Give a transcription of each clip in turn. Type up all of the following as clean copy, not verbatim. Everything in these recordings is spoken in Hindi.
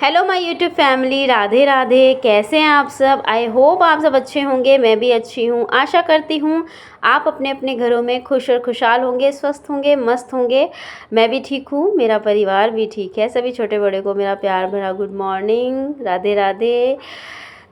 Hello my YouTube family, Radhe Radhe. कैसे हैं आप सब? आई होप आप सब अच्छे होंगे। मैं भी अच्छी हूँ। आशा करती हूँ आप अपने अपने घरों में खुश और खुशहाल होंगे, स्वस्थ होंगे, मस्त होंगे। मैं भी ठीक हूँ, मेरा परिवार भी ठीक है। सभी छोटे बड़े को मेरा प्यार भरा गुड मॉर्निंग, राधे राधे।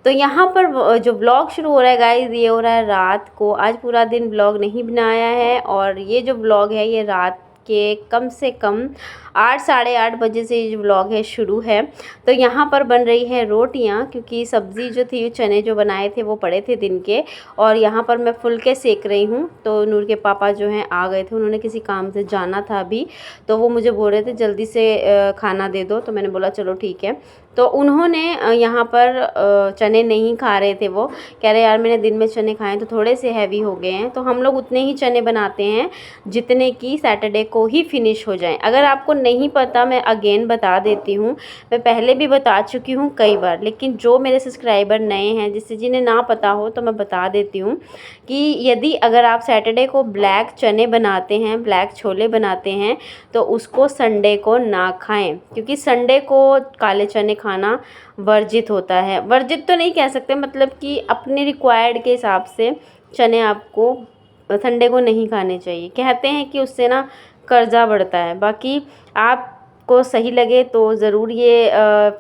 तो यहाँ पर जो ब्लॉग शुरू हो रहा है गाइस, ये हो रहा है रात को। आज पूरा दिन ब्लॉग नहीं बनाया है और ये जो ब्लॉग है ये रात के कम से कम 8 साढ़े 8 बजे से ये जो ब्लॉग है शुरू है। तो यहाँ पर बन रही है रोटियाँ, क्योंकि सब्ज़ी जो थी, चने जो बनाए थे वो पड़े थे दिन के, और यहाँ पर मैं फुलके सेक रही हूँ। तो नूर के पापा जो हैं आ गए थे, उन्होंने किसी काम से जाना था अभी, तो वो मुझे बोल रहे थे जल्दी से खाना दे दो। तो मैंने बोला चलो ठीक है। तो उन्होंने यहाँ पर चने नहीं खा रहे थे। वो कह रहे यार मैंने दिन में चने खाए तो थोड़े से हैवी हो गए हैं। तो हम लोग उतने ही चने बनाते हैं जितने की सैटरडे को ही फिनिश हो जाएं। अगर आपको नहीं पता, मैं अगेन बता देती हूँ। मैं पहले भी बता चुकी हूँ कई बार, लेकिन जो मेरे सब्सक्राइबर नए हैं, जिससे जिन्हें ना पता हो, तो मैं बता देती हूँ कि यदि अगर आप सैटरडे को ब्लैक चने बनाते हैं, ब्लैक छोले बनाते हैं, तो उसको संडे को ना खाएं, क्योंकि संडे को काले चने खाना वर्जित होता है। वर्जित तो नहीं कह सकते, मतलब कि अपने रिक्वायर्ड के हिसाब से चने आपको संडे को नहीं खाने चाहिए। कहते हैं कि उससे ना कर्जा बढ़ता है। बाकी आपको सही लगे तो ज़रूर ये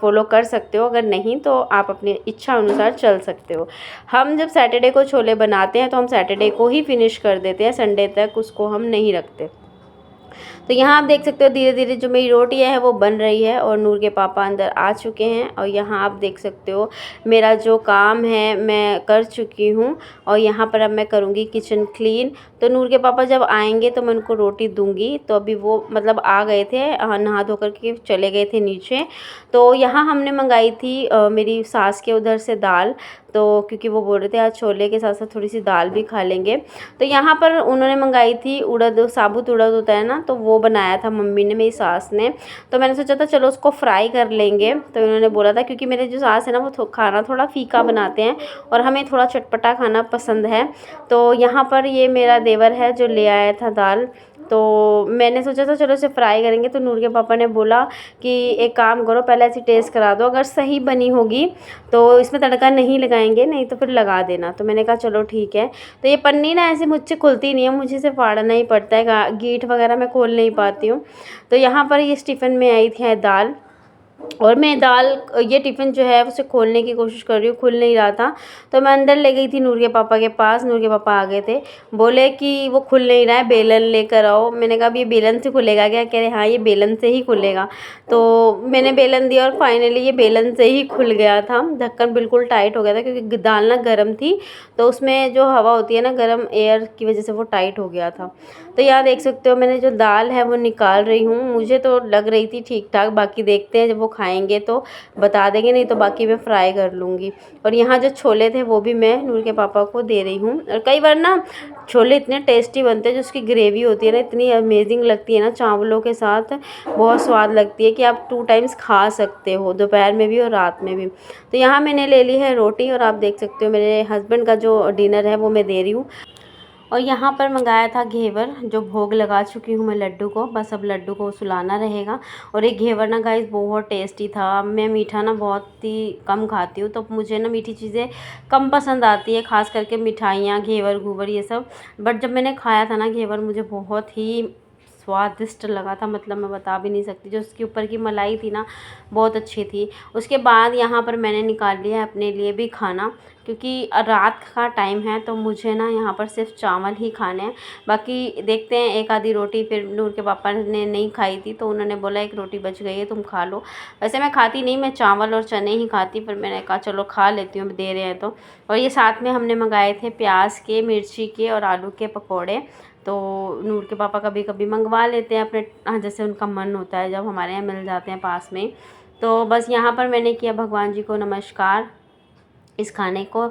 फॉलो कर सकते हो, अगर नहीं तो आप अपनी इच्छा अनुसार चल सकते हो। हम जब सैटरडे को छोले बनाते हैं तो हम सैटरडे को ही फिनिश कर देते हैं, संडे तक उसको हम नहीं रखते। तो यहाँ आप देख सकते हो धीरे धीरे जो मेरी रोटियाँ है वो बन रही है और नूर के पापा अंदर आ चुके हैं। और यहाँ आप देख सकते हो मेरा जो काम है मैं कर चुकी हूँ, और यहाँ पर अब मैं करूँगी किचन क्लीन। तो नूर के पापा जब आएंगे तो मैं उनको रोटी दूंगी। तो अभी वो मतलब आ गए थे, नहा धो करके चले गए थे नीचे। तो यहाँ हमने मंगाई थी मेरी सास के उधर से दाल, तो क्योंकि वो बोल रहे थे आज छोले के साथ साथ थोड़ी सी दाल भी खा लेंगे। तो यहाँ पर उन्होंने मंगाई थी उड़द, साबुत उड़द होता है ना, तो वो बनाया था मम्मी ने, मेरी सास ने। तो मैंने सोचा था चलो उसको फ्राई कर लेंगे। तो उन्होंने बोला था, क्योंकि मेरे जो सास है ना वो खाना थोड़ा फीका बनाते हैं और हमें थोड़ा चटपटा खाना पसंद है। तो यहाँ पर ये मेरा देवर है जो ले आया था दाल, तो मैंने सोचा था चलो इसे फ्राई करेंगे। तो नूर के पापा ने बोला कि एक काम करो, पहले ऐसी टेस्ट करा दो, अगर सही बनी होगी तो इसमें तड़का नहीं लगाएंगे, नहीं तो फिर लगा देना। तो मैंने कहा चलो ठीक है। तो ये पन्नी ना ऐसे मुझसे खुलती नहीं है, मुझे इसे फाड़ना ही पड़ता है, गीठ वगैरह मैं खोल नहीं पाती हूँ। तो यहाँ पर ये टिफ़िन में आई थी दाल, और मैं दाल, ये टिफ़िन जो है उसे खोलने की कोशिश कर रही हूँ, खुल नहीं रहा था। तो मैं अंदर ले गई थी नूर के पापा के पास। नूर के पापा आ गए थे, बोले कि वो खुल नहीं रहा है, बेलन लेकर आओ। मैंने कहा अब ये बेलन से खुलेगा क्या? कह रहे हाँ ये बेलन से ही खुलेगा। तो मैंने बेलन दिया और फाइनली ये बेलन से ही खुल गया था। ढक्कन बिल्कुल टाइट हो गया था, क्योंकि दाल ना गर्म थी, तो उसमें जो हवा होती है ना, गर्म एयर की वजह से वो टाइट हो गया था। तो यहाँ देख सकते हो मैंने जो दाल है वो निकाल रही हूँ। मुझे तो लग रही थी ठीक ठाक, बाकी देखते हैं जब वो खाएंगे तो बता देंगे, नहीं तो बाकी मैं फ्राई कर लूँगी। और यहाँ जो छोले थे वो भी मैं नूर के पापा को दे रही हूँ। और कई बार ना छोले इतने टेस्टी बनते हैं, जो उसकी ग्रेवी होती है ना इतनी अमेजिंग लगती है ना, चावलों के साथ बहुत स्वाद लगती है कि आप 2 टाइम्स खा सकते हो, दोपहर में भी और रात में भी। तो यहाँ मैंने ले ली है रोटी, और आप देख सकते हो मेरे हस्बैंड का जो डिनर है वो मैं दे रही हूँ। और यहाँ पर मंगाया था घेवर, जो भोग लगा चुकी हूँ मैं लड्डू को, बस अब लड्डू को सुलाना रहेगा। और ये घेवर ना गाइस बहुत टेस्टी था। मैं मीठा ना बहुत ही कम खाती हूँ, तो मुझे ना मीठी चीज़ें कम पसंद आती है, ख़ास करके मिठाइयाँ, घेवर घूवर ये सब। बट जब मैंने खाया था ना घेवर, मुझे बहुत ही स्वादिष्ट लगा था, मतलब मैं बता भी नहीं सकती। जो उसके ऊपर की मलाई थी ना बहुत अच्छी थी। उसके बाद यहाँ पर मैंने निकाल लिया है अपने लिए भी खाना, क्योंकि रात का टाइम है, तो मुझे ना यहाँ पर सिर्फ चावल ही खाने हैं। बाकी देखते हैं, एक आधी रोटी फिर नूर के पापा ने नहीं खाई थी, तो उन्होंने बोला एक रोटी बच गई है तुम खा लो। वैसे मैं खाती नहीं, मैं चावल और चने ही खाती, पर मैंने कहा चलो खा लेती हूँ, दे रहे हैं तो। और ये साथ में हमने मंगाए थे प्याज के, मिर्ची के और आलू के पकौड़े। तो नूर के पापा कभी कभी मंगवा लेते हैं अपने, जैसे उनका मन होता है, जब हमारे यहाँ मिल जाते हैं पास में। तो बस यहाँ पर मैंने किया भगवान जी को नमस्कार इस खाने को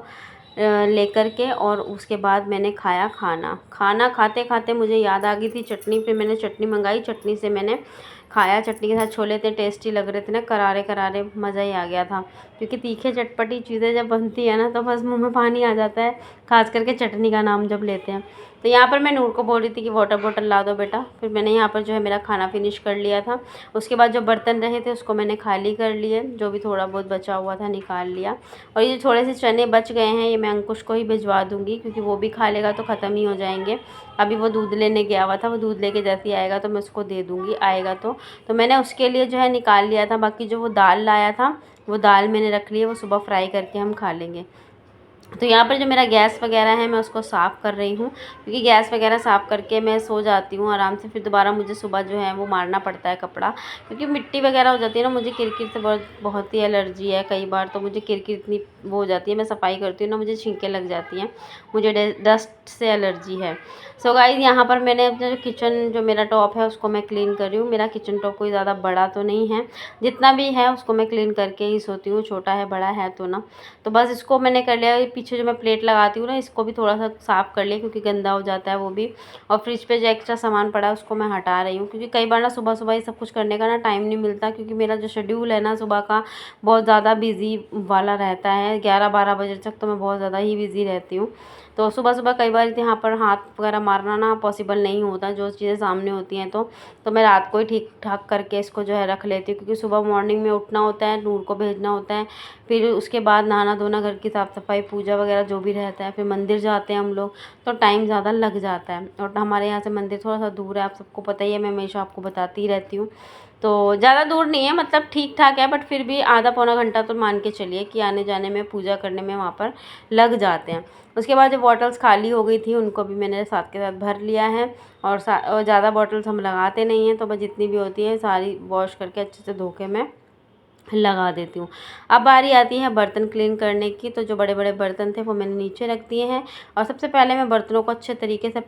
लेकर के, और उसके बाद मैंने खाया खाना। खाना खाते खाते मुझे याद आ गई थी चटनी, फिर मैंने चटनी मंगाई, चटनी से मैंने खाया चटनी के साथ। छोले इतने टेस्टी लग रहे थे ना, करारे करारे, मज़ा ही आ गया था। क्योंकि तीखे चटपटी चीज़ें जब बनती है ना तो बस मुँह में पानी आ जाता है, खास करके चटनी का नाम जब लेते हैं। तो यहाँ पर मैं नूर को बोल रही थी कि वाटर बॉटल ला दो बेटा। फिर मैंने यहाँ पर जो है मेरा खाना फिनिश कर लिया था। उसके बाद जो बर्तन रहे थे उसको मैंने खाली कर लिए, जो भी थोड़ा बहुत बचा हुआ था निकाल लिया। और ये जो थोड़े से चने बच गए हैं ये मैं अंकुश को ही भिजवा दूँगी, क्योंकि वो भी खा लेगा तो ख़त्म ही हो जाएंगे। अभी वो दूध लेने गया हुआ था, वो दूध लेके जैसे ही आएगा तो मैं उसको दे दूँगी, आएगा तो मैंने उसके लिए जो है निकाल लिया था। बाकी जो वो दाल लाया था वो दाल मैंने रख ली है, वो सुबह फ्राई करके हम खा लेंगे। तो यहाँ पर जो मेरा गैस वगैरह है मैं उसको साफ़ कर रही हूँ, क्योंकि गैस वगैरह साफ़ करके मैं सो जाती हूँ आराम से। फिर दोबारा मुझे सुबह जो है वो मारना पड़ता है कपड़ा, क्योंकि मिट्टी वगैरह हो जाती है ना। मुझे किरकिर से बहुत ही एलर्जी है। कई बार तो मुझे किरकिर इतनी वो हो जाती है, मैं सफाई करती हूँ ना मुझे छींकें लग जाती हैं, मुझे डस्ट से एलर्जी है। सो गाइस यहाँ पर मैंने अपना जो किचन जो मेरा टॉप है उसको मैं क्लीन कर रही हूँ। मेरा किचन टॉप कोई ज़्यादा बड़ा तो नहीं है, जितना भी है उसको मैं क्लीन करके ही सोती हूँ। छोटा है बड़ा है तो ना, तो बस इसको मैंने कर लिया। पीछे जो मैं प्लेट लगाती हूँ ना इसको भी थोड़ा सा साफ़ कर लिया, क्योंकि गंदा हो जाता है वो भी। और फ्रिज पे जो एक्स्ट्रा सामान पड़ा है उसको मैं हटा रही हूँ, क्योंकि कई बार ना सुबह सुबह ये सब कुछ करने का ना टाइम नहीं मिलता, क्योंकि मेरा जो शेड्यूल है ना सुबह का बहुत ज़्यादा बिज़ी वाला रहता है। 11-12 बजे तक तो मैं बहुत ज़्यादा ही बिज़ी रहती हूँ। तो सुबह सुबह कई बार यहाँ पर हाथ वगैरह मारना ना पॉसिबल नहीं होता, जो चीज़ें सामने होती हैं तो मैं रात को ही ठीक ठाक करके इसको जो है रख लेती हूँ, क्योंकि सुबह मॉर्निंग में उठना होता है, नूर को भेजना होता है। फिर उसके बाद नहाना धोना, घर की साफ़ सफाई, पूजा वगैरह जो भी रहता है, फिर मंदिर जाते हैं हम लोग, तो टाइम ज़्यादा लग जाता है। और हमारे यहाँ से मंदिर थोड़ा सा दूर है, आप सबको पता ही है, मैं हमेशा आपको बताती ही रहती हूँ। तो ज़्यादा दूर नहीं है, मतलब ठीक ठाक है, बट फिर भी आधा पौना घंटा तो मान के चलिए कि आने जाने में, पूजा करने में वहाँ पर लग जाते हैं। उसके बाद जो बॉटल्स खाली हो गई थी उनको भी मैंने साथ के साथ भर लिया है। और ज़्यादा बॉटल्स हम लगाते नहीं हैं, तो बस जितनी भी होती है सारी वॉश करके अच्छे से धो के मैं लगा देती हूँ। अब बारी आती है बर्तन क्लीन करने की। तो जो बड़े बड़े बर्तन थे वो मैंने नीचे रख दिए हैं, और सबसे पहले मैं बर्तनों को अच्छे तरीके से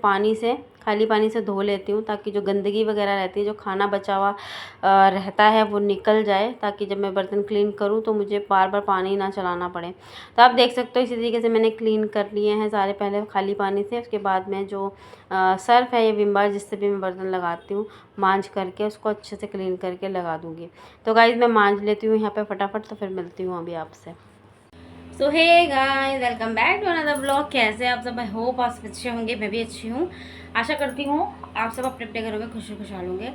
खाली पानी से धो लेती हूँ, ताकि जो गंदगी वगैरह रहती है, जो खाना बचा हुआ रहता है वो निकल जाए, ताकि जब मैं बर्तन क्लीन करूँ तो मुझे बार बार पानी ना चलाना पड़े। तो आप देख सकते हो इसी तरीके से मैंने क्लीन कर लिए हैं सारे, पहले खाली पानी से। उसके बाद में जो सर्फ़ है, ये विम बार जिससे भी मैं बर्तन लगाती हूँ, मांज करके उसको अच्छे से क्लीन करके लगा दूँगी। तो गाइज़ मैं मांज लेती हूँ यहाँ पे फटाफट, तो फिर मिलती हूँ अभी आपसे। So hey guys, welcome back to another blog. कैसे आप सब? आई होप आप अच्छे होंगे, मैं भी अच्छी हूँ। आशा करती हूँ आप सब अपने अपने घरों में खुशहाल होंगे।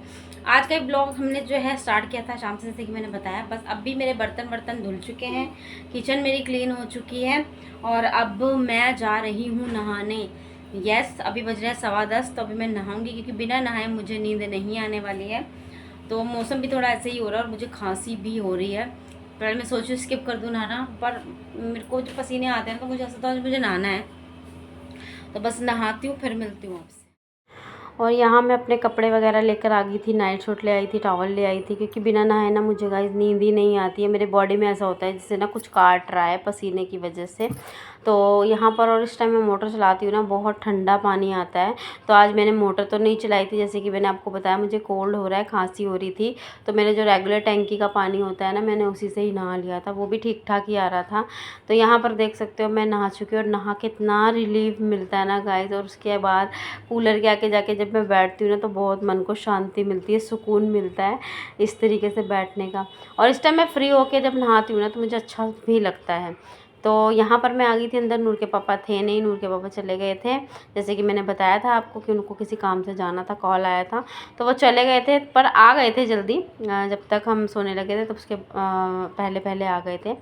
आज का ब्लॉग हमने जो है स्टार्ट किया था शाम से, जैसे कि मैंने बताया। बस अब भी मेरे बर्तन धुल चुके हैं, किचन मेरी क्लीन हो चुकी है, और अब मैं जा रही हूँ नहाने। यस, अभी बज रहा है 10:15, तो अभी मैं नहाऊंगी, क्योंकि बिना नहाए मुझे नींद नहीं आने वाली है। तो मौसम भी थोड़ा ऐसे ही हो रहा है और मुझे खांसी भी हो रही है। पहले मैं सोचूँ स्किप कर दूँ नहाना, पर मेरे को जो पसीने आते हैं तो मुझे ऐसा था मुझे नहाना है, तो बस नहाती हूँ, फिर मिलती हूँ आपसे। और यहाँ मैं अपने कपड़े वगैरह लेकर आ गई थी, नाइट सूट ले आई थी, टॉवल ले आई थी, क्योंकि बिना नहाए ना मुझे गाइस नींद ही नहीं आती है। मेरे बॉडी में ऐसा होता है जैसे ना कुछ काट रहा है पसीने की वजह से। तो यहाँ पर, और इस टाइम मैं मोटर चलाती हूँ ना, बहुत ठंडा पानी आता है। तो आज मैंने मोटर तो नहीं चलाई थी, जैसे कि मैंने आपको बताया मुझे कोल्ड हो रहा है, खांसी हो रही थी। तो मैंने जो रेगुलर टैंकी का पानी होता है ना, मैंने उसी से ही नहा लिया था, वो भी ठीक ठाक ही आ रहा था। तो यहाँ पर देख सकते हो मैं नहा चुकी हूँ, और नहा के इतना रिलीफ मिलता है ना गाइस। और उसके बाद कूलर के आके जाके जब मैं बैठती हूँ ना, तो बहुत मन को शांति मिलती है, सुकून मिलता है इस तरीके से बैठने का। और इस टाइम मैं फ्री होके जब नहाती हूँ ना तो मुझे अच्छा भी लगता है। तो यहाँ पर मैं आ गई थी अंदर। नूर के पापा थे नहीं, नूर के पापा चले गए थे, जैसे कि मैंने बताया था आपको कि उनको किसी काम से जाना था, कॉल आया था, तो वो चले गए थे, पर आ गए थे जल्दी। जब तक हम सोने लगे थे तो उसके पहले पहले आ गए थे।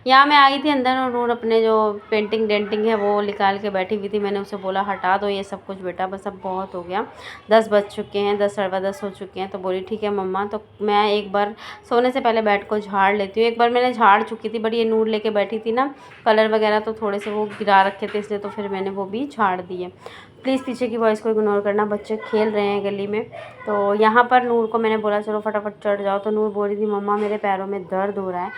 यहाँ मैं आई थी अंदर, और नूर अपने जो पेंटिंग डेंटिंग है वो निकाल के बैठी हुई थी। मैंने उसे बोला हटा दो ये सब कुछ बेटा, बस अब बहुत हो गया, 10 बज चुके हैं, 10 साढ़े 10 हो चुके हैं। तो बोली ठीक है मम्मा। तो मैं एक बार सोने से पहले बेड को झाड़ लेती हूँ। एक बार मैंने झाड़ चुकी थी, बट ये नूर लेके बैठी थी ना, कलर वगैरह तो थोड़े से वो गिरा रखे थे, इसलिए तो फिर मैंने वो भी झाड़ दिए। प्लीज़ पीछे की वॉइस को इग्नोर करना, बच्चे खेल रहे हैं गली में। तो यहाँ पर नूर को मैंने बोला चलो फटाफट चढ़ जाओ, तो नूर बोल रही थी मम्मा मेरे पैरों में दर्द हो रहा है।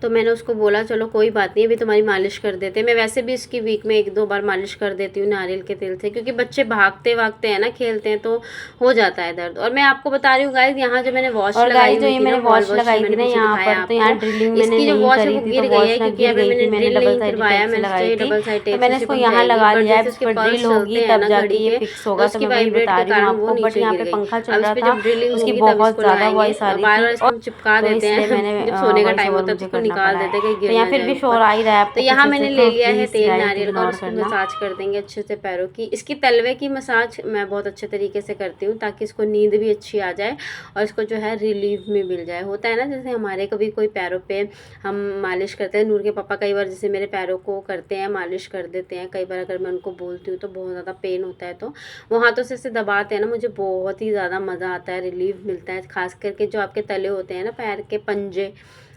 तो मैंने उसको बोला चलो कोई बात नहीं, अभी तुम्हारी मालिश कर देते हैं। मैं वैसे भी इसकी वीक में 1-2 बार मालिश कर देती हूँ नारियल के तेल से, क्योंकि बच्चे भागते भागते हैं ना, खेलते हैं, तो हो जाता है दर्द। और मैं आपको बता रही हूँ गाइस, यहाँ जो मैंने वॉश लगाई हुई थी ना, वॉश लगाई थी ना यहाँ पर, तो यहाँ ड्रिलिंग इसकी जो वॉश है वो गिर गई है, क्योंकि यहाँ पे मैंने ड्रिल नहीं करवाया, मैंने डबल साइड टेप, मैंने इसको यहाँ लगा लिया है, उसके ड्रिल होगी तब जाके ये फिक्स होगा। तो मैं वही बता रही हूँ आपको, बट यहाँ पे पंखा चल रहा था, उसकी बहुत ज़्यादा वॉइस आ रही थी, और चिपका देते हैं जब सोने का टाइम होता है तो उसको निकाल देते हैं, कहीं गिर फिर भी शोर आ ही रहा है। तो यहाँ मैंने ले लिया है तेल नारियल का, और इसको मसाज कर देंगे अच्छे से पैरों की। इसकी तलवे की मसाज मैं बहुत अच्छे तरीके से करती हूँ, ताकि इसको नींद भी अच्छी आ जाए और इसको जो है रिलीफ में मिल जाए। होता है ना, जैसे हमारे कभी कोई पैरों पे हम मालिश करते हैं, नूर के पापा कई बार जैसे मेरे पैरों को करते हैं, मालिश कर देते हैं। कई बार अगर मैं उनको बोलती हूँ तो बहुत ज़्यादा पेन होता है, तो वो हाथों से दबाते हैं ना, मुझे बहुत ही ज़्यादा मज़ा आता है, रिलीफ मिलता है। खास करके जो आपके तले होते हैं ना, पैर के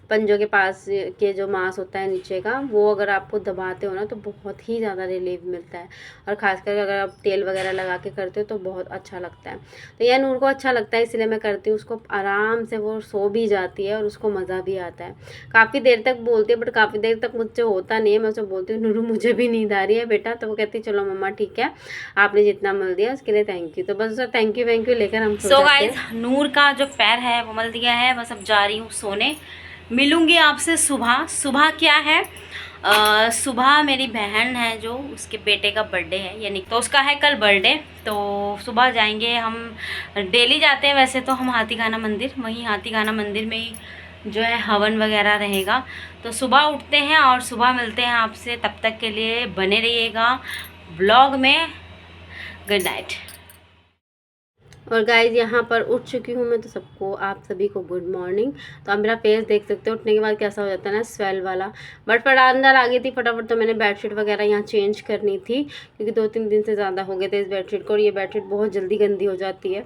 पंजों के पास के जो मांस होता है नीचे का, वो अगर आपको दबाते हो ना तो बहुत ही ज़्यादा रिलीफ मिलता है। और ख़ासकर अगर आप तेल वगैरह लगा के करते हो तो बहुत अच्छा लगता है। तो यह नूर को अच्छा लगता है, इसलिए मैं करती हूँ। उसको आराम से वो सो भी जाती है और उसको मज़ा भी आता है। काफ़ी देर तक बोलती है, बट काफ़ी देर तक मुझसे होता नहीं है। मैं उसे बोलती हूँ नूरू मुझे भी नींद आ रही है बेटा, तो वो कहती है चलो मम्मा ठीक है, आपने जितना मल दिया उसके लिए थैंक यू। तो बस उसे थैंक यू लेकर हम सो जाते हैं। नूर का जो पैर है वो मल दिया है, बस अब जा रही हूँ सोने। मिलूंगी आपसे सुबह। सुबह क्या है, सुबह मेरी बहन है जो, उसके बेटे का बर्थडे है, यानी तो उसका है कल बर्थडे। तो सुबह जाएंगे हम, डेली जाते हैं वैसे तो हम हाथीखाना मंदिर, वहीं हाथीखाना मंदिर में ही जो है हवन वगैरह रहेगा। तो सुबह उठते हैं और सुबह मिलते हैं आपसे। तब तक के लिए बने रहिएगा ब्लॉग में। Good night. और गाइज यहाँ पर उठ चुकी हूँ मैं, तो सबको, आप सभी को गुड मॉर्निंग। तो आप मेरा फेस देख सकते हो उठने के बाद कैसा हो जाता है ना, स्वेल वाला। बट अंदर आ गई थी फटाफट, तो मैंने बेडशीट वगैरह यहाँ चेंज करनी थी, क्योंकि 2-3 दिन से ज़्यादा हो गए थे इस बेडशीट को, और ये बेडशीट बहुत जल्दी गंदी हो जाती है।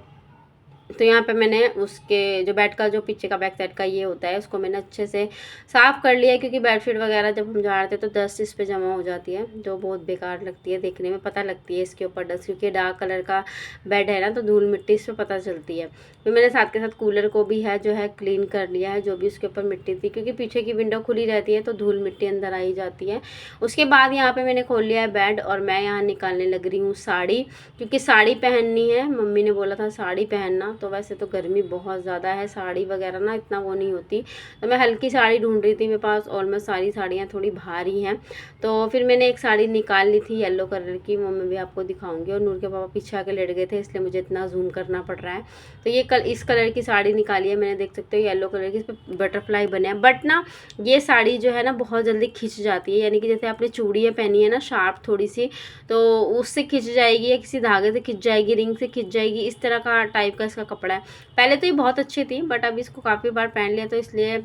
तो यहाँ पे मैंने उसके जो बेड का जो पीछे का बैक साइड का ये होता है, उसको मैंने अच्छे से साफ़ कर लिया है, क्योंकि बेडशीट वगैरह जब हम झाड़ते तो डस्ट इस पे जमा हो जाती है, जो बहुत बेकार लगती है देखने में, पता लगती है इसके ऊपर डस्ट, क्योंकि डार्क कलर का बेड है ना, तो धूल मिट्टी इस पर पता चलती है। फिर मैंने साथ के साथ कूलर को भी है जो है क्लीन कर लिया है, जो भी उसके ऊपर मिट्टी थी, क्योंकि पीछे की विंडो खुली रहती है तो धूल मिट्टी अंदर आई जाती है। उसके बाद यहाँ पर मैंने खोल लिया है बेड, और मैं यहाँ निकालने लग रही हूँ साड़ी, क्योंकि साड़ी पहननी है। मम्मी ने बोला था साड़ी पहनना, तो वैसे तो गर्मी बहुत ज़्यादा है, साड़ी वगैरह ना इतना वो नहीं होती, तो मैं हल्की साड़ी ढूंढ रही थी। मेरे पास ऑलमोस्ट सारी साड़ियाँ थोड़ी भारी हैं, तो फिर मैंने एक साड़ी निकाल ली थी येलो कलर की, वो मैं भी आपको दिखाऊंगी। और नूर के पापा पीछे आके लेट गए थे, इसलिए मुझे इतना जूम करना पड़ रहा है। तो ये इस कलर की साड़ी निकाली है मैंने, देख सकते हो येलो कलर की, इस पर बटरफ्लाई बने हैं। बट ना ये साड़ी जो है ना बहुत जल्दी खिंच जाती है, यानी कि जैसे आपने चूड़ियाँ पहनी है ना शार्प थोड़ी सी, तो उससे खिंच जाएगी, या किसी धागे से खिंच जाएगी, रिंग से खिंच जाएगी, इस तरह का टाइप का इसका कपड़ा है। पहले तो ये बहुत अच्छी थी, बट अब इसको काफ़ी बार पहन लिया, तो इसलिए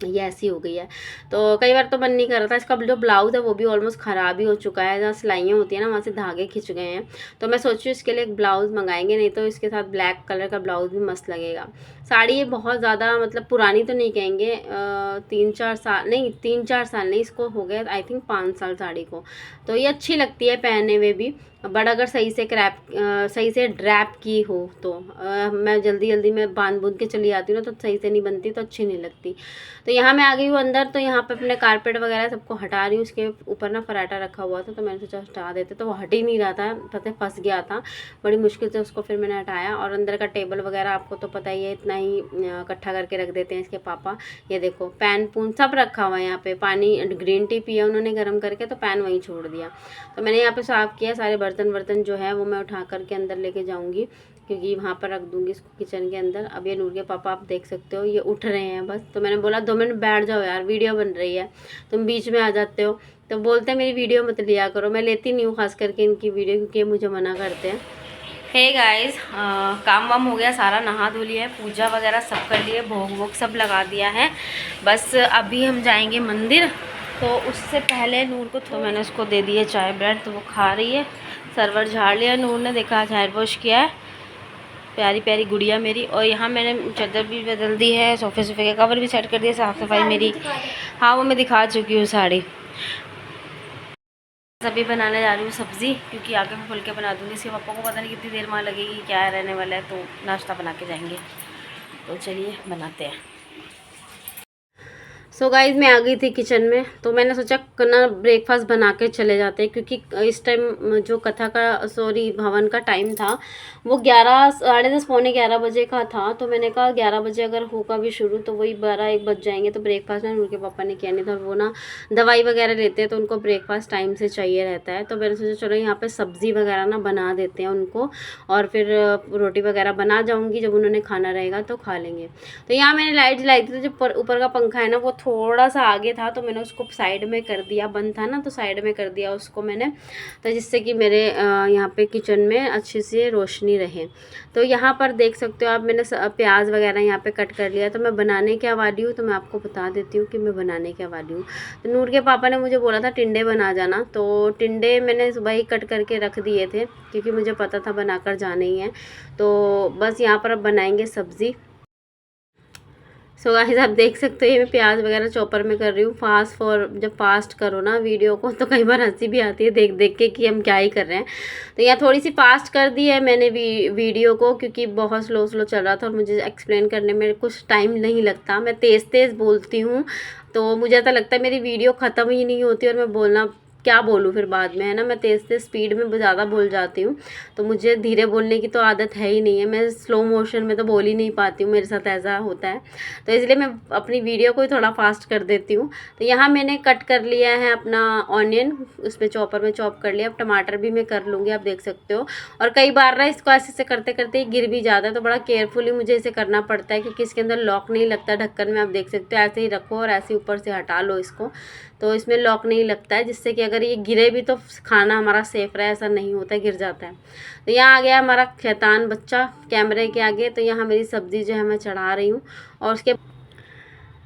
ये ऐसी हो गई है। तो कई बार तो मन नहीं कर रहा था। इसका जो ब्लाउज़ है वो भी ऑलमोस्ट ख़राब ही हो चुका है, जहाँ सिलाइयाँ होती है ना वहाँ से धागे खिंच गए हैं। तो मैं सोच रही हूँ इसके लिए एक ब्लाउज़ मंगाएंगे, नहीं तो इसके साथ ब्लैक कलर का ब्लाउज़ भी मस्त लगेगा। साड़ी ये बहुत ज़्यादा मतलब पुरानी तो नहीं कहेंगे, 3-4 साल नहीं, 3-4 साल नहीं, इसको हो गया आई थिंक 5 साल साड़ी को। तो ये अच्छी लगती है पहनने में भी, बट अगर सही से ड्रैप की हो तो मैं जल्दी में बांध के चली आती हूँ ना, तो सही से नहीं बनती, तो अच्छी नहीं लगती। तो यहाँ मैं आ गई हूँ अंदर, तो यहाँ पे अपने कारपेट वगैरह सबको हटा रही हूँ। उसके ऊपर ना फराटा रखा हुआ था, तो मैंने सोचा हटा देते, तो वो हट ही नहीं रहा था, पता है फंस गया था, बड़ी मुश्किल से उसको फिर मैंने हटाया। और अंदर का टेबल वगैरह आपको तो पता ही है, इतना ही इकट्ठा करके रख देते हैं इसके पापा। ये देखो पैन पून सब रखा हुआ है यहाँ पे, पानी ग्रीन टी पिया उन्होंने गर्म करके, तो पैन वहीं छोड़ दिया। तो मैंने यहाँ पे साफ़ किया, सारे बर्तन जो है वो मैं उठा करके अंदर लेके जाऊँगी, क्योंकि वहाँ पर रख दूँगी इसको किचन के अंदर। अब ये नूर के पापा आप देख सकते हो, ये उठ रहे हैं बस। तो मैंने बोला 2 मिनट बैठ जाओ यार, वीडियो बन रही है, तुम बीच में आ जाते हो। तो बोलते हैं मेरी वीडियो मत लिया करो। मैं लेती नहीं हूँ खास करके इनकी वीडियो, क्योंकि ये मुझे मना करते हैं। हे गाइस, काम वाम हो गया सारा, नहा धो लिया है, पूजा वगैरह सब कर लिए, भोग वोग सब लगा दिया है। बस अभी हम जाएंगे मंदिर, तो उससे पहले नूर को तो मैंने उसको दे दिए चाय ब्रेड, तो वो खा रही है। सर्वर झाड़ लिया नूर ने, देखा आज हेयर वॉश किया है, प्यारी प्यारी गुड़िया मेरी। और यहाँ मैंने चादर भी बदल दी है, सोफे के कवर भी सेट कर दिए, साफ़ सफाई मेरी। हाँ वो मैं दिखा चुकी हूँ साड़ी। अभी बनाने जा रही हूँ सब्ज़ी, क्योंकि आगे मैं फुलके बना दूँगी। इसके पापा को पता नहीं कितनी देर वहाँ लगेगी, क्या रहने वाला है, तो नाश्ता बना के जाएंगे। तो चलिए बनाते हैं। सो गाइज मैं आ गई थी किचन में, तो मैंने सोचा ना ब्रेकफास्ट बना के चले जाते हैं, क्योंकि इस टाइम जो कथा का हवन का टाइम था वो 11 साढ़े 10 पौने 11 बजे का था। तो मैंने कहा 11 बजे अगर होगा भी शुरू तो वही 12-1 बज जाएंगे। तो ब्रेकफास्ट ना उनके पापा ने किया नहीं था, वो ना दवाई वगैरह लेते हैं तो उनको ब्रेकफास्ट टाइम से चाहिए रहता है। तो मैंने सोचा चलो यहाँ पर सब्ज़ी वगैरह ना बना देते हैं उनको, और फिर रोटी वगैरह बना जाऊँगी, जब उन्होंने खाना रहेगा तो खा लेंगे। तो यहाँ मैंने लाइट जलाई थी, तो जो ऊपर का पंखा है ना वो थोड़ा सा आगे था, तो मैंने उसको साइड में कर दिया, बंद था ना तो साइड में कर दिया उसको मैंने, तो जिससे कि मेरे यहाँ पे किचन में अच्छी सी रोशनी रहे। तो यहाँ पर देख सकते हो आप, मैंने प्याज वगैरह यहाँ पे कट कर लिया। तो मैं बनाने क्या वाली हूँ, तो मैं आपको बता देती हूँ कि मैं बनाने क्या वाली हूँ। तो नूर के पापा ने मुझे बोला था टिंडे बना जाना, तो टिंडे मैंने सुबह ही कट करके रख दिए थे, क्योंकि मुझे पता था बनाकर जाने ही है। तो बस यहाँ पर अब बनाएंगे सब्ज़ी। सो गाइस आप देख सकते हो ये मैं प्याज वगैरह चॉपर में कर रही हूँ। जब फास्ट करो ना वीडियो को तो कई बार हंसी भी आती है देख देख के कि हम क्या ही कर रहे हैं। तो यहाँ थोड़ी सी फास्ट कर दी है मैंने वीडियो को, क्योंकि बहुत स्लो चल रहा था और मुझे एक्सप्लेन करने में कुछ टाइम नहीं लगता। मैं तेज़ तेज़ बोलती हूँ तो मुझे ऐसा लगता है मेरी वीडियो ख़त्म ही नहीं होती और मैं बोलना क्या बोलूँ फिर बाद में, है ना। मैं तेज़ तेज़ स्पीड में ज़्यादा बोल जाती हूँ, तो मुझे धीरे बोलने की तो आदत है ही नहीं है। मैं स्लो मोशन में तो बोल ही नहीं पाती हूँ, मेरे साथ ऐसा होता है। तो इसलिए मैं अपनी वीडियो को ही थोड़ा फास्ट कर देती हूँ। तो यहाँ मैंने कट कर लिया है अपना ऑनियन, उसमें चॉपर में चॉप कर लिया। अब टमाटर भी मैं कर लूँगी, आप देख सकते हो। और कई बार ना इसको ऐसे से करते करते ही गिर भी जाता है, तो बड़ा केयरफुली मुझे इसे करना पड़ता है, क्योंकि इसके अंदर लॉक नहीं लगता ढक्कन में। आप देख सकते हो ऐसे ही रखो और ऐसे ऊपर से हटा लो इसको, तो इसमें लॉक नहीं लगता है, जिससे कि अगर ये गिरे भी तो खाना हमारा सेफ रहे। ऐसा नहीं होता है गिर जाता है। तो यहाँ आ गया हमारा शैतान बच्चा कैमरे के आगे। तो यहाँ मेरी सब्ज़ी जो है मैं चढ़ा रही हूँ, और उसके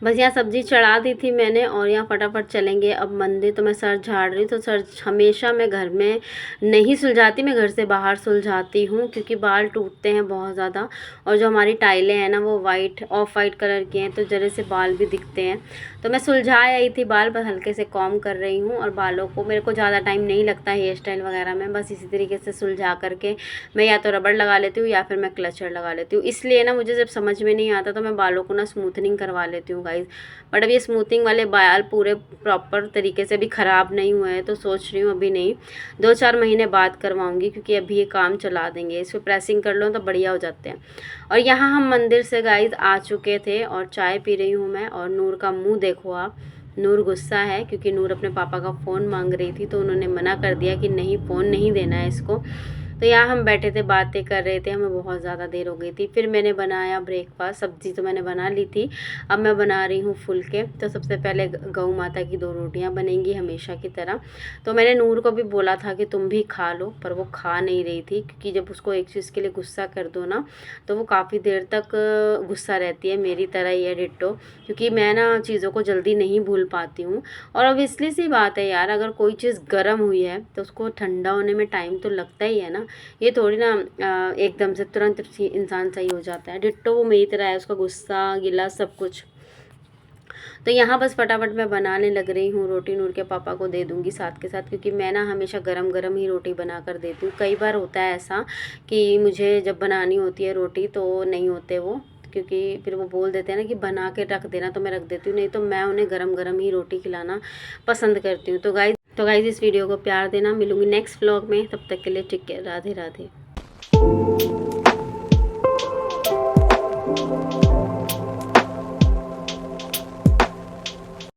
बस यहाँ सब्ज़ी चढ़ा दी थी मैंने, और यहाँ फटाफट चलेंगे अब मंदिर। तो मैं सर झाड़ रही हूँ, तो सर हमेशा मैं घर में नहीं सुलझाती, मैं घर से बाहर सुलझाती हूँ, क्योंकि बाल टूटते हैं बहुत ज़्यादा। और जो हमारी टाइलें हैं ना वो ऑफ वाइट कलर की हैं, तो जरे से बाल भी दिखते हैं। तो मैं सुलझा आई थी बाल, बस हल्के से कॉम कर रही हूँ। और बालों को मेरे को ज़्यादा टाइम नहीं लगता हेयर स्टाइल वगैरह में, बस इसी तरीके से सुलझा करके मैं या तो रबड़ लगा लेती हूँ या फिर मैं क्लचर लगा लेती हूँ। इसलिए ना मुझे जब समझ में नहीं आता तो मैं बालों को ना स्मूथनिंग करवा लेती हूँ गाइज। बट अब ये स्मूथिंग वाले बाल पूरे प्रॉपर तरीके से भी ख़राब नहीं हुए हैं, तो सोच रही हूँ अभी नहीं, 2-4 महीने बाद करवाऊँगी, क्योंकि अभी ये काम चला देंगे। इस पर प्रेसिंग कर लो तो बढ़िया हो जाते हैं। और यहाँ हम मंदिर से गाइज आ चुके थे और चाय पी रही हूँ मैं। और नूर का मुँह देखो आप, नूर गुस्सा है, क्योंकि नूर अपने पापा का फ़ोन मांग रही थी, तो उन्होंने मना कर दिया कि नहीं फ़ोन नहीं देना है इसको। तो यहाँ हम बैठे थे बातें कर रहे थे, हमें बहुत ज़्यादा देर हो गई थी। फिर मैंने बनाया ब्रेकफास्ट, सब्ज़ी तो मैंने बना ली थी, अब मैं बना रही हूँ फुलके। तो सबसे पहले गऊ माता की 2 रोटियाँ बनेंगी हमेशा की तरह। तो मैंने नूर को भी बोला था कि तुम भी खा लो, पर वो खा नहीं रही थी, क्योंकि जब उसको एक चीज़ के लिए गुस्सा कर दो ना तो वो काफ़ी देर तक गुस्सा रहती है, मेरी तरह ही है डिट्टो। क्योंकि मैं ना चीज़ों को जल्दी नहीं भूल पाती हूँ। और अब इसलिए सी बात है यार, अगर कोई चीज़ गर्म हुई है तो उसको ठंडा होने में टाइम तो लगता ही है ना। ये थोड़ी ना एकदम से तुरंत इंसान सही हो जाता है। डिट्टो वो मेरी तरह है, उसका गुस्सा गिला सब कुछ। तो यहाँ बस फटाफट मैं बनाने लग रही हूँ रोटी, नूर के पापा को दे दूँगी साथ के साथ, क्योंकि मैं ना हमेशा गरम गरम ही रोटी बना कर देती हूँ। कई बार होता है ऐसा कि मुझे जब बनानी होती है रोटी तो नहीं होते वो, क्योंकि फिर वो बोल देते हैं ना कि बना के रख देना, तो मैं रख देती हूँ, नहीं तो मैं उन्हें गरम गरम ही रोटी खिलाना पसंद करती हूँ। तो गाइज इस वीडियो को प्यार देना। मिलूँगी नेक्स्ट व्लॉग में, तब तक के लिए टेक केयर, राधे राधे।